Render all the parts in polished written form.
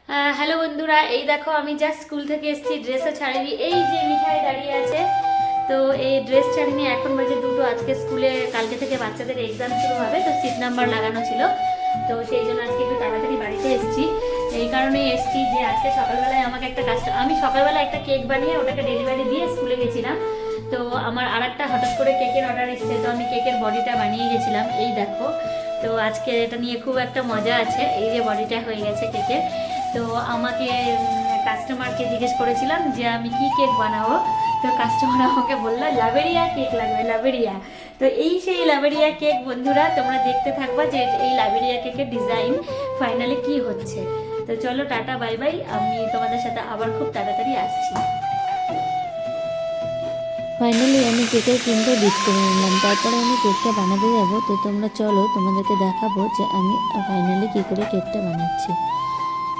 Hello বন্ধুরা, এই দেখো আমি জাস্ট স্কুল থেকে এসেছি, ড্রেসও ছাড়িনি। এই যে মিঠাই দাঁড়িয়ে আছে, তো এই ড্রেস ছাড়িনি। এখন বাজে 2টো। আজকে স্কুলে কালকে থেকে বাচ্চাদের এক্সাম শুরু হবে, তো সিট নাম্বার লাগানো ছিল, তো সেই জন্য আজকে একটু তাড়াতাড়ি বাড়িতে এসেছি। এই কারণেই এসেছি যে আজকে সকালবেলায় আমাকে একটা আমি সকালবেলা একটা কেক বানিয়ে ওটাকে ডেলিভারি দিয়ে স্কুলে গেছিলাম। তো আমার আর একটা হঠাৎ করে কেকের অর্ডার এসেছে, তো আমি কেকের বডিটা বানিয়ে গেছিলাম। এই দেখো, তো আজকে এটা নিয়ে খুব একটা মজা আছে। এই যে বডিটা হয়ে গেছে কেকের। তো আমাকে কাস্টমারকে জিজ্ঞেস করেছিলাম যে আমি কি কেক বানাবো, তো কাস্টমার আমাকে বললো লাভেরিয়া কেক লাগবে, লাভেরিয়া। তো এই সেই লাভেরিয়া কেক বন্ধুরা, তোমরা দেখতে থাকবা যে এই লাভেরিয়া কেকের ডিজাইন ফাইনালি কি হচ্ছে। তো চলো টাটা বাই বাই, আমি তোমাদের সাথে আবার খুব তাড়াতাড়ি আসছি। ফাইনালি আমি কেকের ক্রিমটা বিট করে নিলাম, তারপরে আমি কেকটা বানাতে যাব। তো তোমরা চলো, তোমাদেরকে দেখাবো যে আমি ফাইনালি কী করে কেকটা বানাচ্ছি।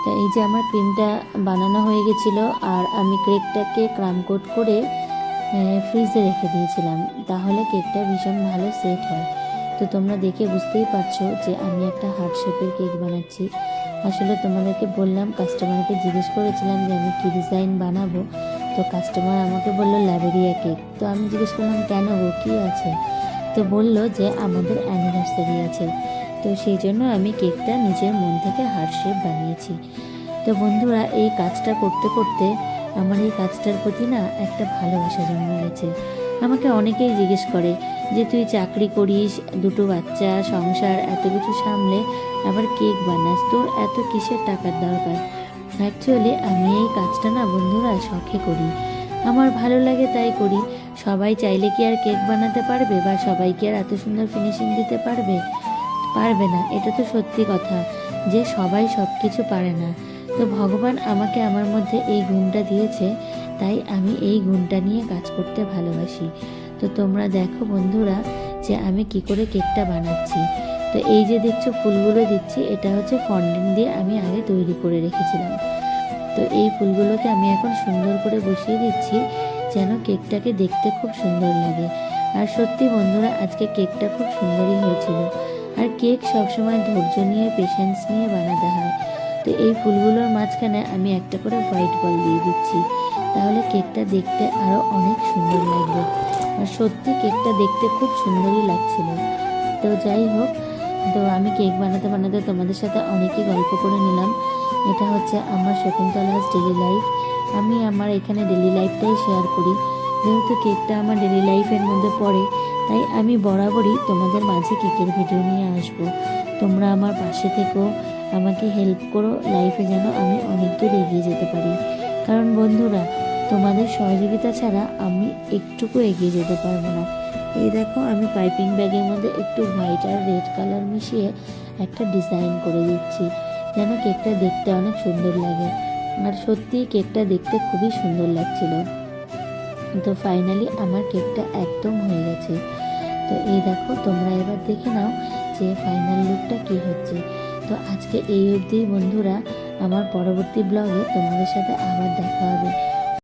তো এই যে আমার ক্রিমটা বানানো হয়ে গেছিলো, আর আমি কেকটাকে ক্রাম কোট করে ফ্রিজে রেখে দিয়েছিলাম, তাহলে কেকটা ভীষণ ভালো সেট হয়। তো তোমরা দেখে বুঝতেই পারছো যে আমি একটা হার্ট শেপের কেক বানাচ্ছি। আসলে তোমাদেরকে বললাম, কাস্টমারকে জিজ্ঞেস করেছিলাম যে আমি কী ডিজাইন বানাবো, তো কাস্টমার আমাকে বললো লাভেরিয়া কেক। তো আমি জিজ্ঞেস করলাম কেন গো, কী আছে? তো বললো যে আমাদের অ্যানিভার্সারি আছে, তো সেই জন্য আমি কেকটা নিজের মন থেকে হার্ট শেপ বানিয়েছি। তো বন্ধুরা, এই কাজটা করতে করতে আমার এই কাজটার প্রতি না একটা ভালোবাসা জন্মে গেছে। আমাকে অনেকেই জিজ্ঞেস করে যে তুই চাকরি করিস, দুটো বাচ্চা, সংসার, এত কিছু সামলে আবার কেক বানাস, তোর এত কিসের টাকার দরকার? অ্যাকচুয়ালি আমি এই কাজটা না বন্ধুরা শখে করি, আমার ভালো লাগে তাই করি। সবাই চাইলে কি আর কেক বানাতে পারবে, বা সবাই কি আর এত সুন্দর ফিনিশিং দিতে পারবে? পারবে না, এটা তো সত্যি কথা যে সবাই সব কিছু পারে না। তো ভগবান আমাকে আমার মধ্যে এই গুণটা দিয়েছে, তাই আমি এই গুণটা নিয়ে কাজ করতে ভালোবাসি। তো তোমরা দেখো বন্ধুরা যে আমি কি করে কেকটা বানাচ্ছি। তো এই যে দেখছো ফুলগুলো দিচ্ছি, এটা হচ্ছে ফন্ডেন্ট দিয়ে আমি আগে তৈরি করে রেখেছিলাম। তো এই ফুলগুলোকে আমি এখন সুন্দর করে বসিয়ে দিচ্ছি, যেন কেকটাকে দেখতে খুব সুন্দর লাগে। আর সত্যি বন্ধুরা, আজকে কেকটা খুব সুন্দরই হয়েছিল। আর কেক সবসময় ধৈর্য নিয়ে, পেশেন্স নিয়ে বানাতে হয়। তো এই ফুলগুলোর মাঝখানে আমি একটা করে হোয়াইট বল দিয়ে দিচ্ছি, তাহলে কেকটা দেখতে আরও অনেক সুন্দর লাগবে। আর সত্যি কেকটা দেখতে খুব সুন্দরই লাগছিল। তো যাই হোক, তো আমি কেক বানাতে বানাতে তোমাদের সাথে অনেকই গল্প করে নিলাম। এটা হচ্ছে আমার শকুন্তলাস ডেলি লাইফ। আমি আমার এখানে ডেলি লাইফটাই শেয়ার করি, যেহেতু কেকটা আমার ডেলি লাইফের মধ্যে পড়ে, তাই আমি বরাবরই তোমাদের মাঝে কেকের ভিডিও নিয়ে আসব। তোমরা আমার পাশে থেকো, আমাকে হেল্প করো, লাইফে যেন আমি অনেক দূর এগিয়ে যেতে পারি। কারণ বন্ধুরা, তোমাদের সহযোগিতা ছাড়া আমি একটুকু এগিয়ে যেতে পারবো না। এই দেখো, আমি পাইপিং ব্যাগের মধ্যে একটু হোয়াইট আর রেড কালার মিশিয়ে একটা ডিজাইন করে দিচ্ছি, যেন কেকটা দেখতে অনেক সুন্দর লাগে। আর সত্যি কেকটা দেখতে খুবই সুন্দর লাগছিল। তো ফাইনালি আমার কেকটা একদম হয়ে গেছে। তো এই দেখো, তোমরা এবার দেখে নাও যে ফাইনাল লুকটা কী হচ্ছে। তো আজকে এই অবধি বন্ধুরা, আমার পরবর্তী ব্লগে তোমাদের সাথে আবার দেখা হবে।